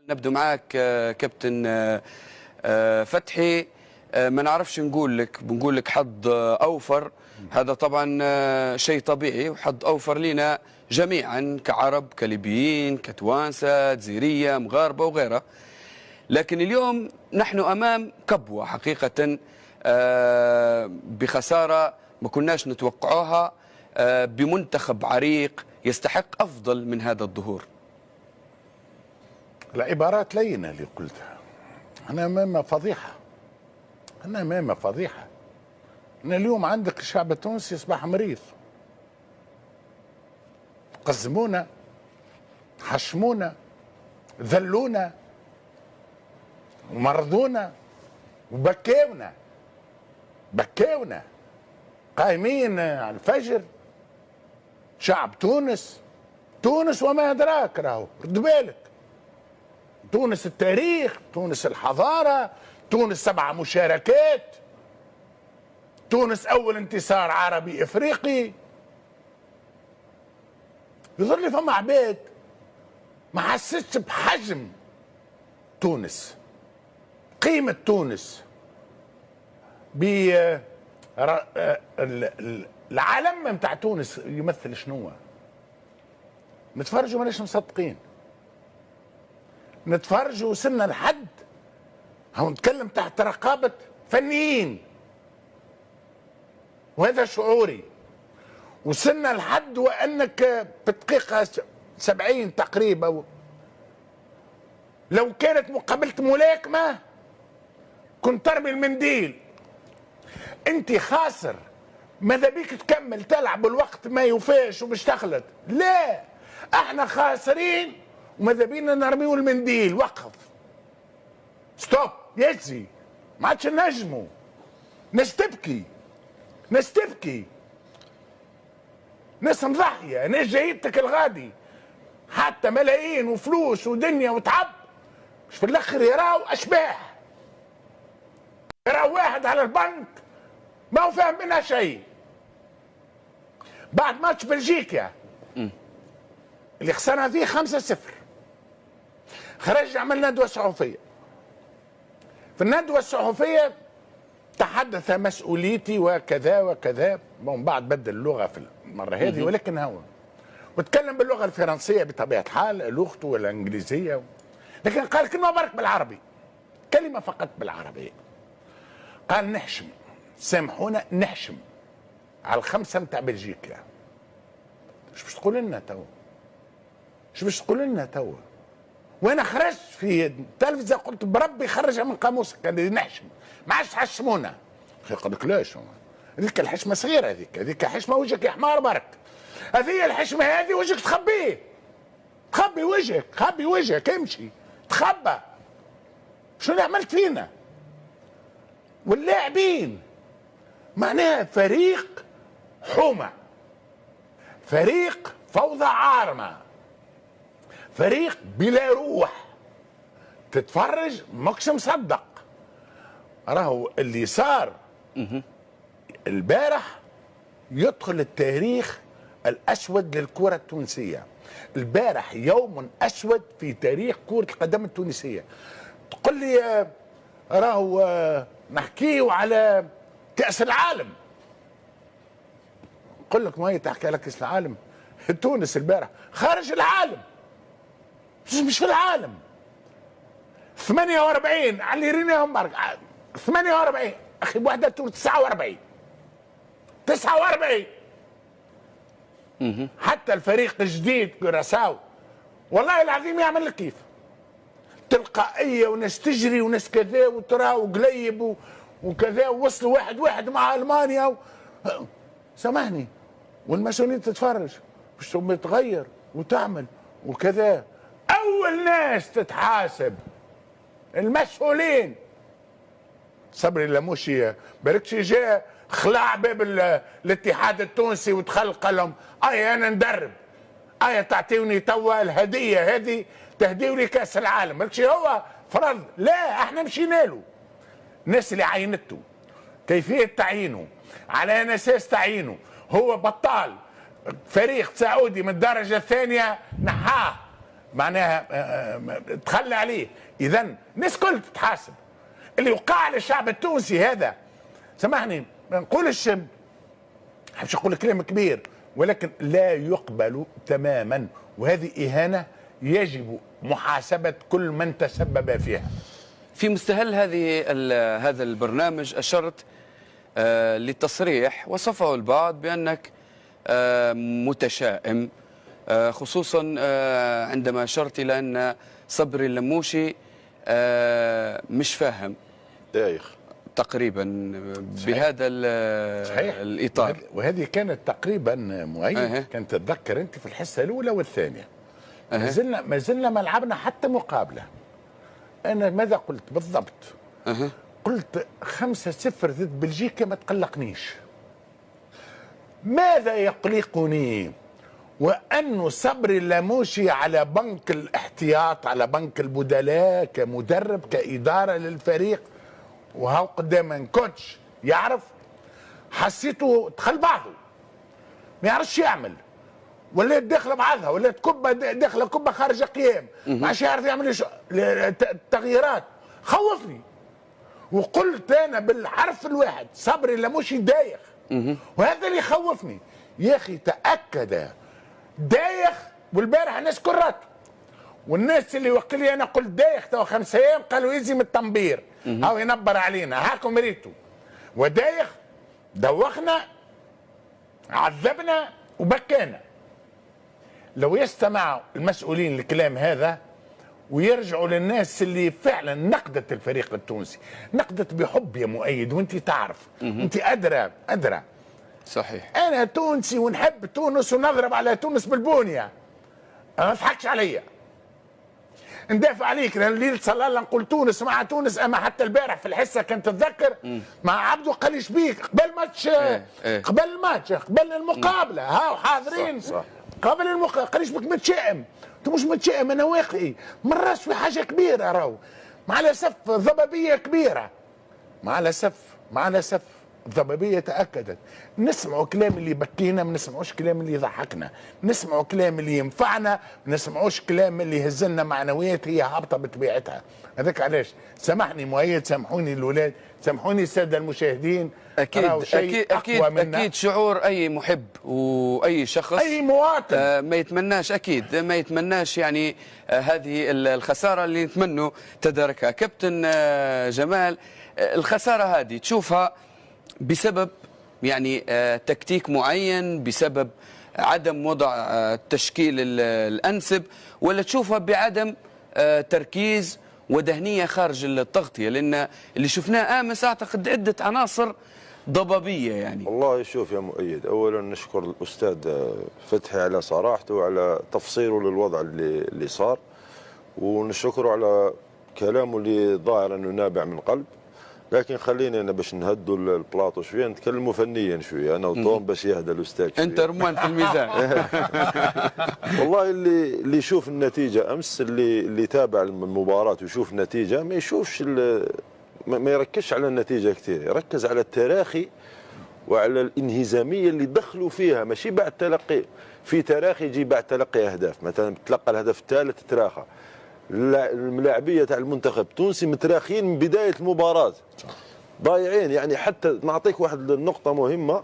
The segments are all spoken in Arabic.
نبدو معاك كابتن فتحي. ما نعرفش بنقول لك حظ أوفر. هذا طبعا شيء طبيعي وحظ أوفر لنا جميعا كعرب كليبيين كتوانسة جزيرية مغاربة وغيرها. لكن اليوم نحن أمام كبوة حقيقة، بخسارة ما كناش نتوقعوها، بمنتخب عريق يستحق أفضل من هذا الظهور. العبارات لينة اللي قلتها. أنا أمام فضيحة، أنا أمام فضيحة. أنا اليوم عندك الشعب التونسي يصبح مريض، قزمونا، حشمونا، ذلونا ومرضونا وبكيونا قايمين على الفجر. شعب تونس وما أدراك، راهو رد بالك، تونس التاريخ، تونس الحضارة، تونس 7 مشاركات، تونس أول انتصار عربي إفريقي. يظل لي فما عباد ما حسيتش بحجم تونس، قيمة تونس، العالم متاع تونس يمثل شنو. نتفرجوا ماناش مصدقين، نتفرجوا وصلنا لحد هو نتكلم تحت رقابة فنيين، وهذا شعوري. وصلنا لحد وأنك بدقيقة 70 تقريبا لو كانت مقابلة ملاكمة كنت ترمي المنديل. انت خاسر، ماذا بيك تكمل تلعب الوقت ما يوفاش ومش تخلط. لا، احنا خاسرين وماذا بينا نرميو المنديل. وقف، ستوب، يجزي، ما عادش نجموا. ناس تبكي، ناس مضحية، ناس جايتك الغادي حتى ملايين وفلوس ودنيا وتعب، مش في الاخر يراو اشباح، يراو واحد على البنك ما هو فاهم منها شيء. بعد ماتش بلجيكا اللي خسرنا فيه 5-0، خرج عمل ندوة صحفية. في الندوة الصحفية تحدث مسؤوليتي وكذا وكذا، ومن بعد بدل اللغة في المرة هذه، ولكن هو وتكلم باللغة الفرنسية بطبيعة الحال، لغته والإنجليزية، لكن قال كلمة برك بالعربي، كلمة فقط بالعربي. قال نحشم، سامحونا، نحشم على ال5 متاع بلجيكا. ايش باش تقول لنا توا؟ وانا خرجت في التلفزه قلت بربي خرجها من قاموسك، قال نحشم، ما عادش تحشمونا. قال لك ليش؟ هذيك الحشمه صغيره، هذيك حشمه وجهك يا حمار برك. هذه الحشمه هذه وجهك تخبيه، خبي وجهك، امشي تخبى. شو اللي عملت فينا؟ واللاعبين معناها فريق حومه، فريق فوضى عارمه، فريق بلا روح. تتفرج ماكش مصدق. راهو اللي صار البارح يدخل التاريخ الأسود للكرة التونسية. البارح يوم أسود في تاريخ كرة القدم التونسية. تقول لي راهو نحكيه على كأس العالم. نقول لك ما تحكي على كأس العالم؟ تونس البارح خارج العالم، مش في العالم. 48 على اللي ريناهم برك، 48 اخي بوحده تونس 49 حتى الفريق الجديد كوراساو والله العظيم يعمل لك كيف تلقائيه، وناس تجري وناس كذا وترى وقليب وكذا، ووصلوا 1-1 مع المانيا سامحني، والمسؤولين تتفرج باش تغير وتعمل وكذا. اول ناس تتحاسب المسؤولين. صبري اللاموشي بركش جاء خلع باب الاتحاد التونسي ودخل قال لهم انا ندرب، تعطيوني توا الهديه هذه، تهديوا لي كاس العالم. بركش هو فرض، لا احنا مشينا له. الناس اللي عينته كيفيه تعيينه، على ان اساس تعيينه، هو بطال فريق سعودي من الدرجه الثانيه نحاه معناها تخلى عليه. اذا الناس الكل تتحاسب. اللي وقع للشعب التونسي هذا، سامحني ما نقولش، مش نقول كلام كبير، ولكن لا يقبل تماما، وهذه إهانة يجب محاسبة كل من تسبب فيها. في مستهل هذا البرنامج أشرت للتصريح وصفه البعض بأنك متشائم، خصوصا عندما أشرت إلى أن صبري اللموشي مش فاهم دايخ تقريبا بهذا صحيح. الإطار. وهذه كانت تقريبا مؤيد كانت تتذكر أنت في الحصة الأولى والثانية. ما زلنا ما لعبنا حتى مقابلة. أنا ماذا قلت بالضبط؟ قلت 5-0 ضد بلجيكا ما تقلقنيش. ماذا يقلقني؟ وأن صبري اللاموشي على بنك الاحتياط، على بنك البدلاء، كمدرب كإدارة للفريق، وهو قدام كوتش يعرف، حسيته دخل بعضه ما يعرفش يعمل، ولا داخله بعضها، ولا كبه داخله كبه خارجه قيام، ما عادش يعرف يعمل تغييرات. خوفني. وقلت انا بالحرف الواحد صبري اللاموشي دايخ، وهذا اللي يخوفني. يا اخي تاكد دايخ، والبارح الناس كرت، والناس اللي وقت لي انا قلت دايخ تو 5 ايام قالوا يزي من التنبير، هاو ينبر علينا، هاكم ريتوا. ودايخ دوخنا، عذبنا وبكينا. لو يستمع المسؤولين لكلام هذا ويرجعوا للناس اللي فعلا نقدت الفريق التونسي، نقدت بحب يا مؤيد، وانت تعرف، انت ادرى. صحيح. انا تونسي ونحب تونس ونضرب على تونس بالبونيه، ما تضحكش عليا، ندافع عليك. لان الليل صلى الله نقول تونس مع تونس. اما حتى البارح في الحصه كنت تتذكر مع عبده قال لي شبيك قبل ماتش، قبل الماتش، قبل المقابله، هاو حاضرين صح. قبل المقابله قال لي شبيك متشائم؟ انت مش متشائم، انا واقعي. مرات في حاجه كبيره راهو، مع الاسف ضبابيه كبيره، مع الاسف الضبابيه تاكدت. نسمعوا كلام اللي يبكينا، ما نسمعوش كلام اللي يضحكنا، نسمعوا كلام اللي ينفعنا، ما نسمعوش كلام اللي يهزلنا معنويات هي هابطه بطبيعتها. هذاك علاش سامحني مؤيد، سامحوني الاولاد، سامحوني الساده المشاهدين. اكيد شعور اي محب واي شخص، اي مواطن ما يتمناش يعني هذه الخساره اللي نتمنوا تداركها. كابتن جمال، الخساره هذه تشوفها بسبب يعني تكتيك معين، بسبب عدم وضع التشكيل الأنسب، ولا تشوفها بعدم تركيز ودهنية خارج التغطية؟ لأن اللي شفناه أمس أعتقد عدة عناصر ضبابية يعني. والله شوف يا مؤيد، أولا نشكر الأستاذ فتحي على صراحته وعلى تفسيره للوضع اللي صار، ونشكره على كلامه اللي ظاهر أنه نابع من قلب. لكن خلينا انا باش نهدوا البلاطو شويه، نتكلموا فنيا شويه انا وطوم باش يهدى الاستاذ شويه. انت رمان في الميزان. والله اللي يشوف النتيجه امس، اللي تابع المباراه ويشوف النتيجه، ما يشوفش ما يركزش على النتيجه كثير، يركز على التراخي وعلى الانهزاميه اللي دخلوا فيها، ماشي بعد تلقي. في تراخي يجي بعد تلقي اهداف، مثلا تلقى الهدف الثالث تراخى. الملاعبيه تاع المنتخب التونسي متراخين من بدايه المباراه، ضايعين. يعني حتى نعطيك واحد النقطه مهمه،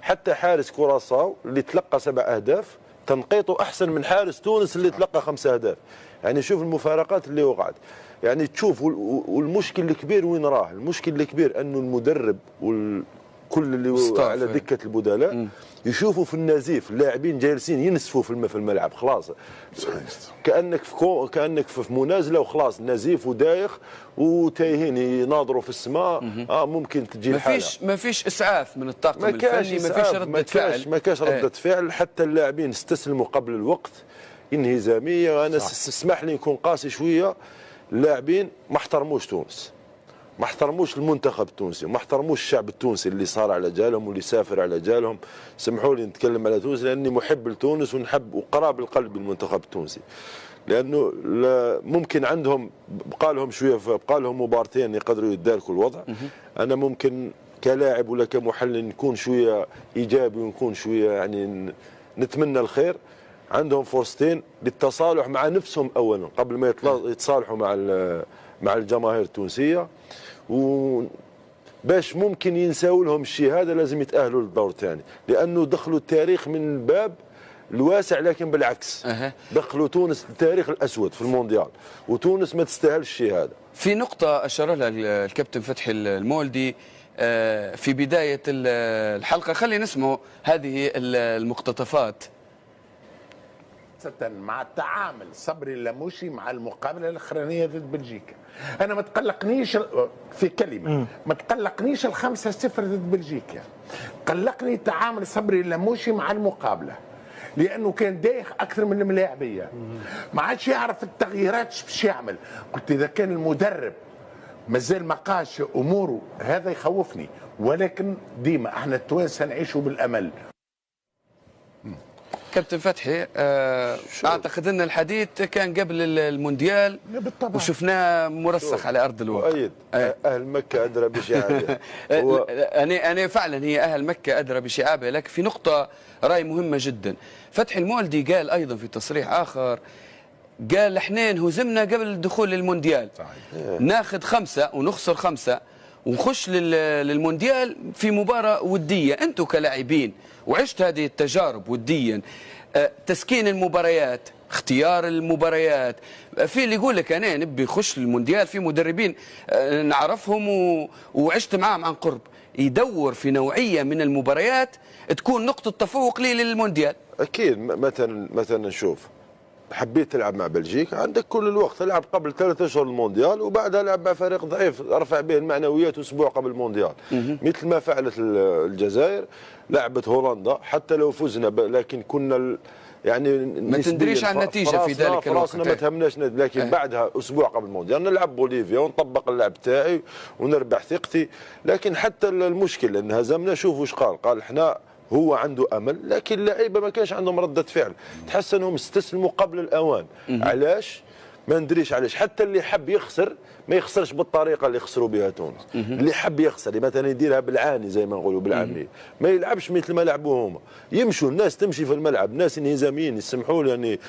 حتى حارس كوراساو اللي تلقى 7 أهداف تنقيطه احسن من حارس تونس اللي تلقى 5 أهداف. يعني شوف المفارقات اللي وقعت. يعني تشوف، والمشكل الكبير وين راه؟ المشكل الكبير انه المدرب كل اللي على دكه البدلاء يشوفوا في النزيف، اللاعبين جالسين ينسفوا في الملعب خلاص، كانك في منازله وخلاص، نزيف ودايخ وتايهين يناظروا في السماء. ممكن تجي الحاله، ما فيش اسعاف من الطاقم الفني، ما فيش ردة فعل، ما كاش ردة فعل. حتى اللاعبين استسلموا قبل الوقت، انهزاميه. وانا اسمح لي نكون قاسي شويه، اللاعبين ما احترموش تونس، ما احترموش المنتخب التونسي، وما احترموش الشعب التونسي اللي صار على جالهم واللي سافر على جالهم. سمحوا لي نتكلم على تونس لاني محب لتونس ونحب وقراب القلب المنتخب التونسي، لانه ممكن عندهم بقى لهم شويه، بقى لهم مبارتين يقدروا يداركوا الوضع. انا ممكن كلاعب ولا كمحلل نكون شويه ايجابي ونكون شويه يعني نتمنى الخير، عندهم فرصتين للتصالح مع نفسهم اولا قبل ما يتصالحوا مع الجماهير التونسيه، باش ممكن ينساو لهم الشيء هذا لازم يتاهلوا للدور الثاني، لانه دخلوا التاريخ من الباب الواسع، لكن بالعكس دخلوا تونس التاريخ الاسود في المونديال، وتونس ما تستاهلش الشيء هذا. في نقطة أشار لها الكابتن فتحي المولدي في بداية الحلقة، خلينا نسمعوا هذه المقتطفات. مع التعامل صبري اللاموشي مع المقابله الاخرانيه ضد بلجيكا، انا ما تقلقنيش في كلمه، ما تقلقنيش ال5-0 ضد بلجيكا، قلقني تعامل صبري اللاموشي مع المقابله، لانه كان دايخ اكثر من الملاعبيه، ما عادش يعرف التغييرات ايش باش يعمل. قلت اذا كان المدرب مازال ما قاش اموره هذا يخوفني، ولكن ديما احنا التوانسه نعيشوا بالامل. كابتن فتحي اعتقد ان الحديث كان قبل المونديال بالطبع، وشفناه مرسخ على ارض الواقع. مؤيد اهل مكه ادرى بشعابها. انا فعلا هي اهل مكه ادرى بشعابها، لكن في نقطه راي مهمه جدا. فتحي المولدي قال ايضا في تصريح اخر، قال احنا انهزمنا قبل الدخول للمونديال، ناخذ 5 ونخسر 5 ونخش للمونديال في مباراه وديه. انتم كلاعبين وعشت هذه التجارب وديا، تسكين المباريات، اختيار المباريات، في اللي يقول لك انا نبي نخش المونديال، في مدربين نعرفهم وعشت معهم عن قرب، يدور في نوعيه من المباريات تكون نقطه تفوق لي للمونديال. اكيد. مثلا نشوف حبيت تلعب مع بلجيكا، عندك كل الوقت تلعب قبل 3 اشهر المونديال، وبعدها لعب مع فريق ضعيف رفع به المعنويات اسبوع قبل المونديال، مثل ما فعلت الجزائر، لعبت هولندا حتى لو فزنا لكن كنا يعني ما تندريش عن النتيجه في ذلك الوقت، ما تهمناش، لكن بعدها اسبوع قبل المونديال نلعب بوليفيا ونطبق اللعب تاعي ونربح ثقتي. لكن حتى المشكله ان هزمنا، شوفوا واش قال احنا هو عنده امل، لكن اللعيبه ما كانش عندهم رده فعل، تحس انهم استسلموا قبل الاوان. علاش؟ ما ندريش علاش. حتى اللي حب يخسر ما يخسرش بالطريقه اللي خسروا بها تونس. اللي حب يخسر مثلا يديرها بالعاني زي ما نقولوا بالعاميه، ما يلعبش مثل ما لعبوا هما. يمشوا الناس تمشي في الملعب، ناس انهزاميين يسمحوا لي يعني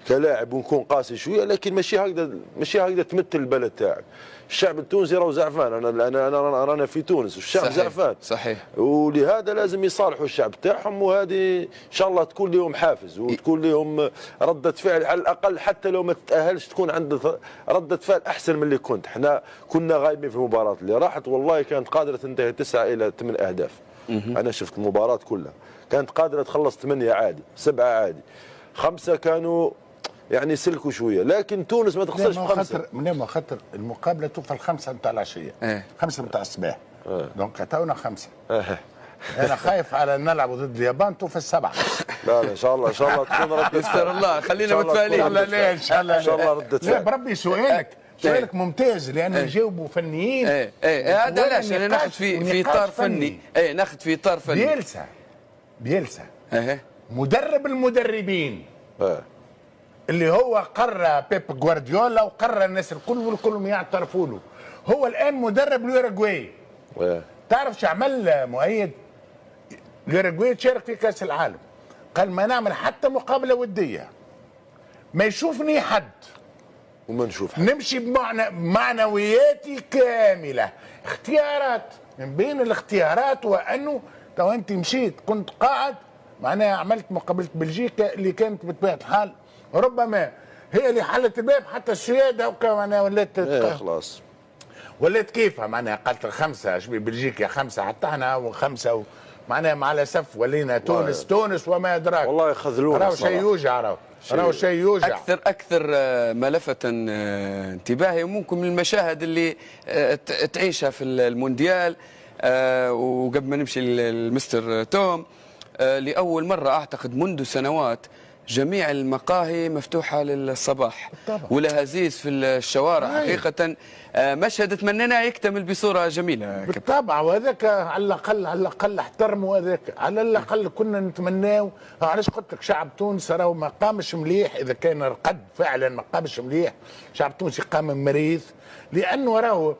كلاعب ونكون قاسي شويه، لكن ماشي هكذا تمثل البلد تاعك. الشعب التونسي راهو زعفان، انا رانا في تونس والشعب زعفان. صحيح. ولهذا لازم يصالحوا الشعب تاعهم، وهذه ان شاء الله تكون لهم حافز وتكون لهم رده فعل على الاقل، حتى لو ما تتاهلش تكون عند رده فعل احسن من اللي كنت. احنا كنا غايبين في المباراه اللي راحت، والله كانت قادره تنتهي 9 إلى 8 أهداف. انا شفت المباراه كلها، كانت قادره تخلص 8 عادي، 7 عادي، 5 كانوا يعني سلكوا شويه، لكن تونس ما تخسرش ب5. من خاطر المقابله توقف 5 نتاع العشيه، 5 نتاع الصباح، دونك تونا 5. انا خايف على نلعب ضد اليابان توفى 7. لا ان شاء الله تكون ردة يستر الله، خلينا متفائلين. ان شاء الله ردة فعل. لا بربي سؤالك ممتاز، لانه يجاوبوا فنيين. هذا علاش انا ناخذ في اطار فني. ناخذ في اطار فني. بيلسا مدرب المدربين، اللي هو قرر بيب غوارديولا وقرر الناس الكل والكل يعترفوا له. هو الان مدرب الأوروغواي. تعرف شو عمل مؤيد؟ الأوروغواي تشارك في كاس العالم، قال ما نعمل حتى مقابله وديه، ما يشوفني حد وما نشوف حد، نمشي بمعنوياتي كامله. اختيارات، من بين الاختيارات وانه تو انت مشيت كنت قاعد، معناها عملت مقابله بلجيكا اللي كانت بطبيعه الحال ربما هي اللي حلت الباب، حتى السياده وكا معناها ولات خلاص ولات كيفها، معناها قالت 5 شبيه بلجيكا 5 حتى احنا و5 معناها مع الاسف ولينا تونس وما ادراك. والله يخذلونا، راهو شيء يوجع، راهو شيء يوجع. اكثر ما لفت انتباهي ممكن من المشاهد اللي تعيشها في المونديال. وقبل ما نمشي للمستر توم، لاول مره اعتقد منذ سنوات جميع المقاهي مفتوحه للصباح ولهزيز في الشوارع. حقيقه مشهد اتمنينا يكتمل بصوره جميله. بالطبع، وهذاك على الاقل احترموا، هذاك على الاقل كنا نتمناو. علاش قلت لك شعب تونس راهو ما قامش مليح، اذا كان رقد فعلا ما قامش مليح. شعب تونسي قام مريض، لانه راهو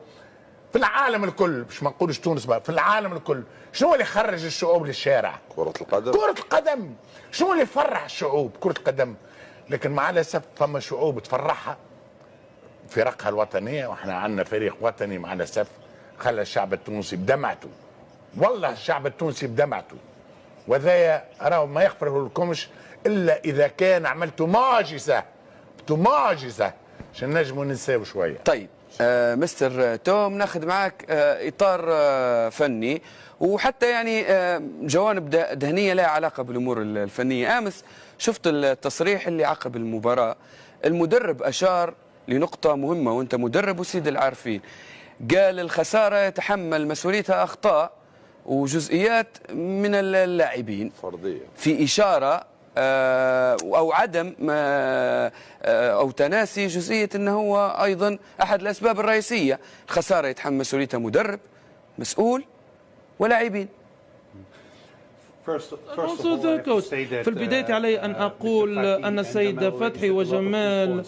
في العالم الكل، مش ما نقولش تونس بقى، في العالم الكل شنو اللي خرج الشعوب للشارع؟ كرة القدم. كرة القدم. شنو اللي فرح الشعوب؟ كرة القدم. لكن مع الاسف فما شعوب تفرحها فرقها الوطنيه، واحنا عندنا فريق وطني مع الاسف خلى الشعب التونسي بدمعته. والله الشعب التونسي بدمعته. وذايا راهو ما يغفره لكمش الا اذا كان عملتوا معجزه، معجزه عشان نجموا ننساو شويه. طيب مستر توم، ناخذ معك اطار فني وحتى يعني جوانب دهنيه لها علاقه بالامور الفنيه. امس شفت التصريح اللي عقب المباراه، المدرب اشار لنقطه مهمه، وانت مدرب وسيد العارفين، قال الخساره يتحمل مسؤوليتها اخطاء وجزئيات من اللاعبين فرديه، في اشاره او عدم او تناسي جزئيه انه هو ايضا احد الاسباب الرئيسيه. خساره يتحمل مسؤوليتها مدرب مسؤول ولاعبين. في البداية علي أن أقول أن السيد فتحي وجمال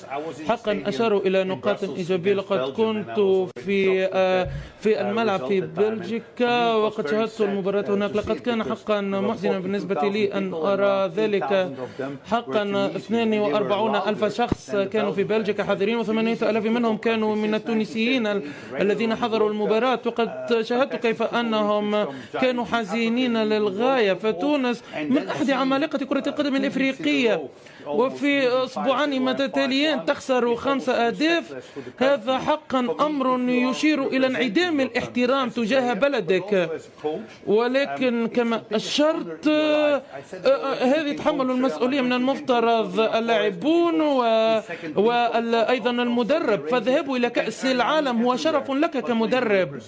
حقا أشاروا إلى نقاط إيجابية. لقد كنت في الملعب في بلجيكا وقد شاهدت المباراة هناك. لقد كان حقا محزنا بالنسبة لي أن أرى ذلك. حقا 42,000 شخص كانوا في بلجيكا حاضرين، و8,000 منهم كانوا من التونسيين الذين حضروا المباراة. وقد شاهدت كيف أنهم كانوا حزينين للغاية. فتونس من أحد عمالقة كرة القدم الإفريقية، وفي أسبوعان متتاليين تخسر 5 أهداف. هذا حقا أمر يشير إلى انعدام الاحترام تجاه بلدك. ولكن كما أشرت هذه يتحمل المسؤولية من المفترض اللاعبون وأيضا المدرب. فالذهاب إلى كأس العالم هو شرف لك كمدرب،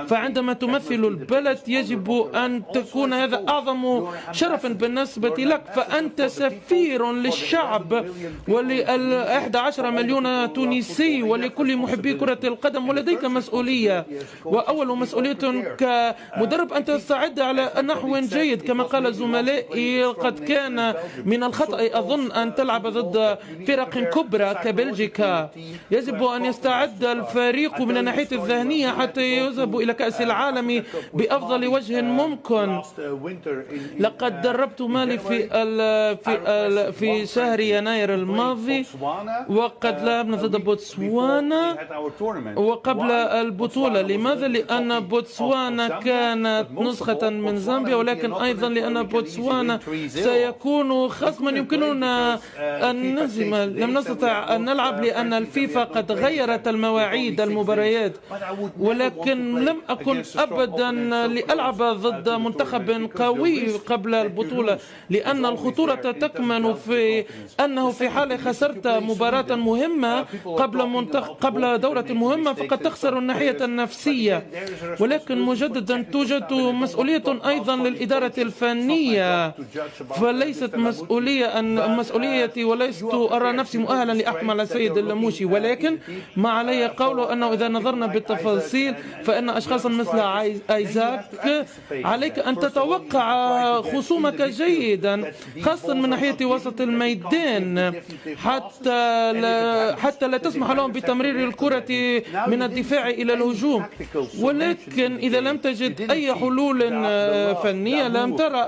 فعندما تمثل البلد يجب أن تكون هذا أعظم شرف بالنسبة لك. فأنت سفير للشعب ول11 مليون تونسي ولكل محبي كرة القدم، ولديك مسؤولية. وأول مسؤولية كمدرب أن تستعد على نحو جيد. كما قال زملائي قد كان من الخطأ أظن أن تلعب ضد فرق كبرى كبلجيكا. يجب أن يستعد الفريق من الناحية الذهنية حتى يذهب إلى كأس العالم بأفضل وجه ممكن. لقد دربت مالي في شهر يناير الماضي، وقد لعبنا ضد بوتسوانا وقبل البطولة. لماذا؟ لأن بوتسوانا كانت نسخة من زامبيا، ولكن أيضا لأن بوتسوانا سيكون خصما يمكننا أن نهزم. لم نستطع أن نلعب لأن الفيفا قد غيرت المواعيد المباريات، ولكن لم أكن أبدا لألعب ضد منتخب قوي قبل البطولة، لأن الخطورة تكمن في أنه في حال خسرت مباراة مهمة قبل دورة مهمة فقد تخسر الناحية النفسية. ولكن مجددا توجد مسؤولية أيضا للإدارة الفنية، فليست مسؤوليتي ولست أرى نفسي مؤهلا لأحكم على السيد اللموشي. ولكن ما علي قوله أنه إذا نظرنا بالتفاصيل فإن أشخاصا مثل ايزاك عليك أن تتوقع خصومك جيدا، خاصة من ناحية وسط الميدان، حتى لا تسمح لهم بتمرير الكرة من الدفاع إلى الهجوم. ولكن إذا لم تجد أي حلول فنية لم ترى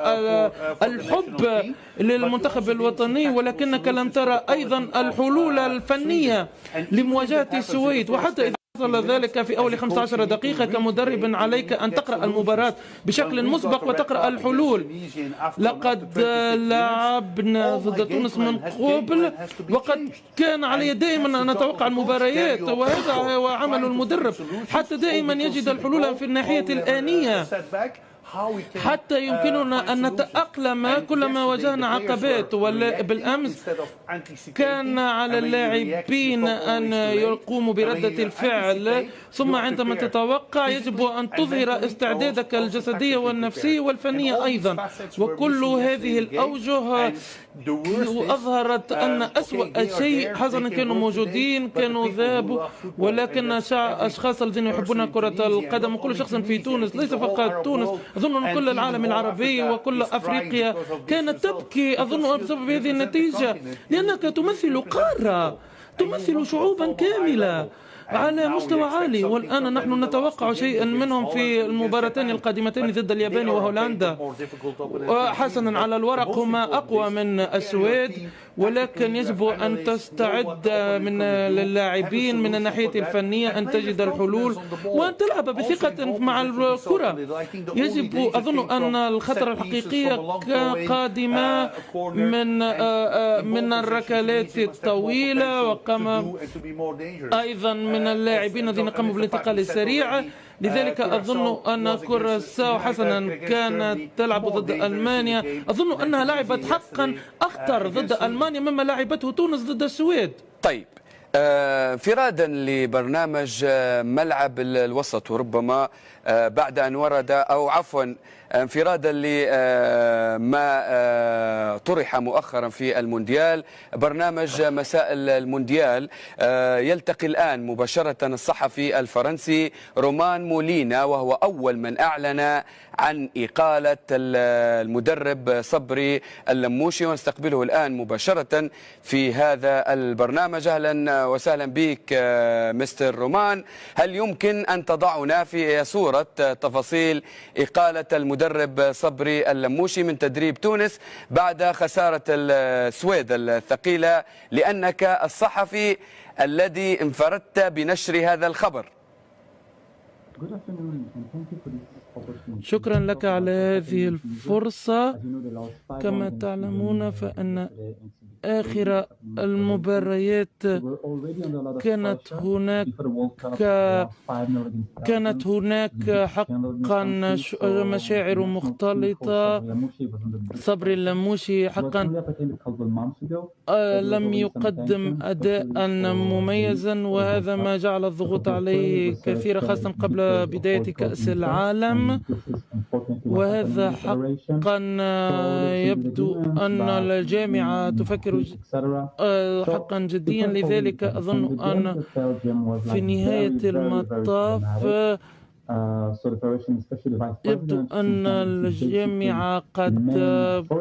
الحب للمنتخب الوطني، ولكنك لم ترى أيضا الحلول الفنية لمواجهة السويد. وحتى إذا حصل ذلك في أول 15 دقيقة كمدرب عليك أن تقرأ المباراة بشكل مسبق وتقرأ الحلول. لقد لعبنا ضد تونس من قبل، وقد كان علي دائما أن أتوقع المباريات، وهذا هو عمل المدرب، حتى دائما يجد الحلول في الناحية الآنية حتى يمكننا أن نتأقلم كلما واجهنا عقبات. بالأمس كان على اللاعبين أن يقوموا بردة الفعل، ثم عندما تتوقع يجب أن تظهر استعدادك الجسدية والنفسية والفنية أيضا. وكل هذه الأوجه أظهرت أن أسوأ شيء حزنا كانوا موجودين، كانوا ذهبوا. ولكن أشخاص الذين يحبون كرة القدم وكل شخص في تونس، ليس فقط تونس، أظن أن كل العالم العربي وكل أفريقيا كانت تبكي أظن بسبب هذه النتيجة، لأنك تمثل قارة، تمثل شعوبا كاملة. على مستوى عالي، والآن نحن نتوقع شيئا منهم في المباراتين القادمتين ضد اليابان وهولندا. حسنا على الورق هما أقوى من السويد، ولكن يجب أن تستعد من اللاعبين من الناحية الفنية أن تجد الحلول وأن تلعب بثقة مع الكرة. يجب أظن أن الخطر الحقيقية قادمة من الركلات الطويلة، وكما أيضا من اللاعبين الذين قاموا بالانتقال السريع. لذلك أظن أن كوراساو حسنا كانت تلعب ضد ألمانيا، أظن أنها لعبت حقا أخطر ضد ألمانيا مما لعبته تونس ضد السويد. طيب، انفرادا لبرنامج ملعب الوسط، وربما بعد أن ورد أو عفوا انفرادا لما طرح مؤخرا في المونديال، برنامج مساء المونديال، يلتقي الآن مباشرة الصحفي الفرنسي رومان مولينا، وهو أول من أعلن عن إقالة المدرب صبري اللموشي، ونستقبله الآن مباشرة في هذا البرنامج. أهلا وسهلا بك مستر رومان. هل يمكن أن تضعنا في صورة تفاصيل إقالة المدرب صبري اللموشي من تدريب تونس بعد خسارة السويد الثقيلة، لأنك الصحفي الذي انفردت بنشر هذا الخبر؟ شكرا لك على هذه الفرصة. كما تعلمون فإن آخر المباريات كانت هناك حقا مشاعر مختلطة. صبري اللموشي حقا لم يقدم أداء مميزا، وهذا ما جعل الضغوط عليه كثيرة خاصة قبل بداية كأس العالم. وهذا حقا يبدو أن الجامعة تفكر حقا جديا. لذلك أظن أن في نهاية المطاف يبدو أن الجامعة قد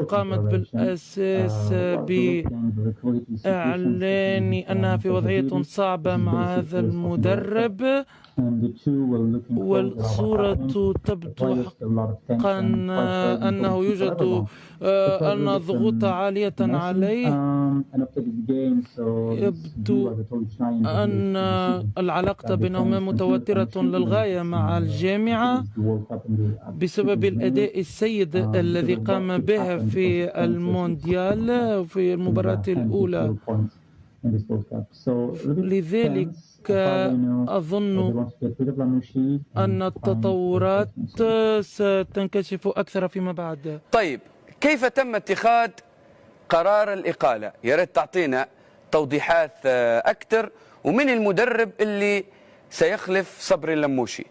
قامت بالأساس بإعلان أنها في وضعية صعبة مع هذا المدرب، والصورة تبدو حقا أنه يوجد أن الضغوط عالية عليه. يبدو أن العلاقة بينهما متوترة للغاية مع الجامعة بسبب الأداء السيء الذي قام به في المونديال في المباراة الأولى. لذلك أظن أن التطورات ستنكشف أكثر فيما بعد. طيب، كيف تم اتخاذ قرار الإقالة؟ يا ريت تعطينا توضيحات أكثر، ومن المدرب اللي سيخلف صبري اللموشي؟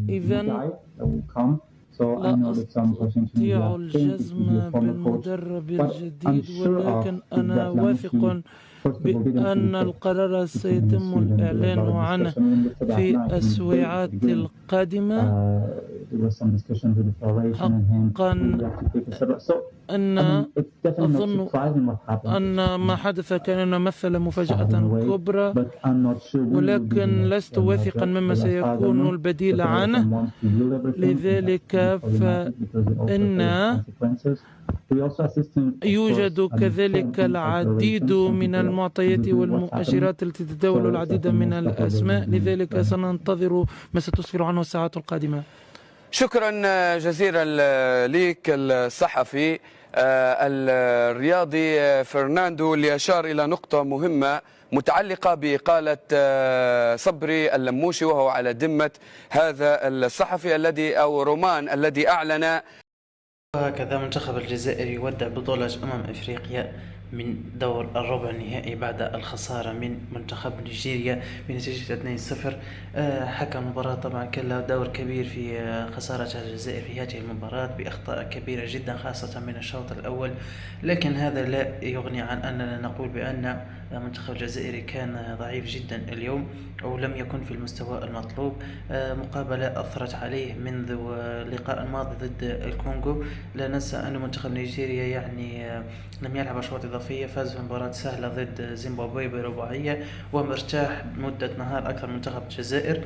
إذن لا أستطيع الجزم بالمدرب الجديد، ولكن أنا واثق بأن القرار سيتم الإعلان عنه في الأسبوعات القادمة. حقا أظن أن ما حدث كان يمثل مفاجأة كبرى، ولكن لست واثقا مما سيكون البديل عنه. لذلك فإن يوجد كذلك العديد من المعطيات والمؤشرات التي تتداول العديد من الأسماء، لذلك سننتظر ما ستسفر عنه الساعات القادمة. شكرا جزيلا لك الصحفي الرياضي فرناندو، اللي أشار إلى نقطة مهمة متعلقة بإقالة صبري اللموشي، وهو على ذمة هذا الصحفي الذي أو رومان الذي أعلن. هكذا منتخب الجزائر يودع بطولة أفريقيا من دور الربع النهائي بعد الخسارة من منتخب نيجيريا بنتيجة 2-0. حكى المباراة طبعا كان له دور كبير في خسارة الجزائر في هذه المباراة بأخطاء كبيرة جدا خاصة من الشوط الأول، لكن هذا لا يغني عن أننا نقول بأن المنتخب الجزائري كان ضعيف جدا اليوم أو لم يكن في المستوى المطلوب. مقابلة أثرت عليه منذ اللقاء الماضي ضد الكونغو. لا ننسى أن منتخب نيجيريا يعني لم يلعب أشواط إضافية، فاز في مباراة سهلة ضد زيمبابوي برباعية، ومرتاح مدة نهار أكثر من منتخب الجزائر،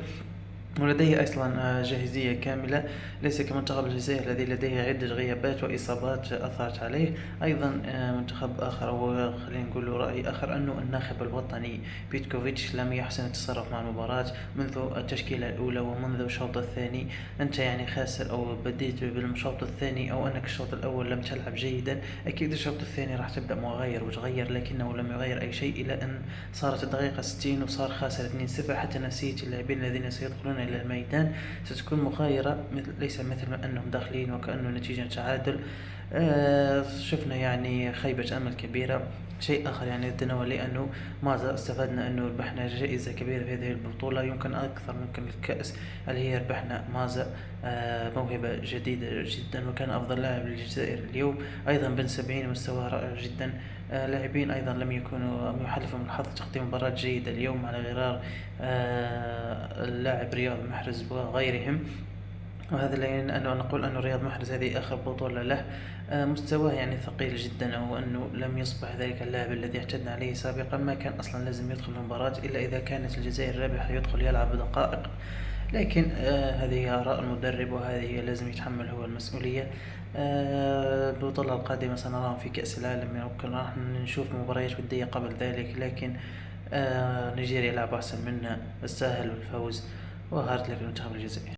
ولديه أصلا جاهزية كاملة، ليس كمنتخب الجزائر الذي لديه عدة غيابات وإصابات أثرت عليه. أيضا منتخب آخر، أو خلينا نقول رأي آخر، أنه الناخب الوطني بيتكوفيتش لم يحسن التصرف مع المباراة منذ التشكيلة الأولى ومنذ الشوط الثاني. أنت يعني خاسر أو بديت بالشوط الثاني، أو أنك الشوط الأول لم تلعب جيدا، أكيد الشوط الثاني راح تبدأ مغير وتغير، لكنه لم يغير أي شيء إلى أن صارت الدقيقة 60 وصار خاسر 2-0. حتى نفسية اللاعبين الذين سيدخلون إلى الميدان ستكون مغايرة، ليس مثل ما أنهم داخلين وكأنه نتيجة تعادل. شفنا يعني خيبة أمل كبيرة. شيء آخر يعني نتناول، أنه ماذا استفدنا؟ أنه ربحنا جائزة كبيرة في هذه البطولة، يمكن أكثر ممكن الكأس اللي هي ربحنا ماذا، موهبة جديدة جدا، وكان أفضل لاعب للجزائر اليوم. أيضا بن سبعين مستوى رائع جدا. لاعبين أيضا لم يحالفهم الحظ تقديم مباراة جيدة اليوم على غرار اللاعب رياض محرز وغيرهم. وهذا لا يعني أنه نقول أن رياض محرز هذه آخر بطولة له. مستواه يعني ثقيل جدا، أو أنه لم يصبح ذلك اللاعب الذي اعتدنا عليه سابقا. ما كان أصلا لازم يدخل المباراة إلا إذا كانت الجزائر رابحة يدخل يلعب دقائق، لكن هذه آراء المدرب، وهذه لازم يتحمل هو المسؤولية. البطولة القادمة سنراهم في كأس العالم، يمكن راح نشوف مباريات ودية قبل ذلك، لكن نيجيريا يلعب أحسن منا، الساهل والفوز، وهارد لك المنتخب الجزائري.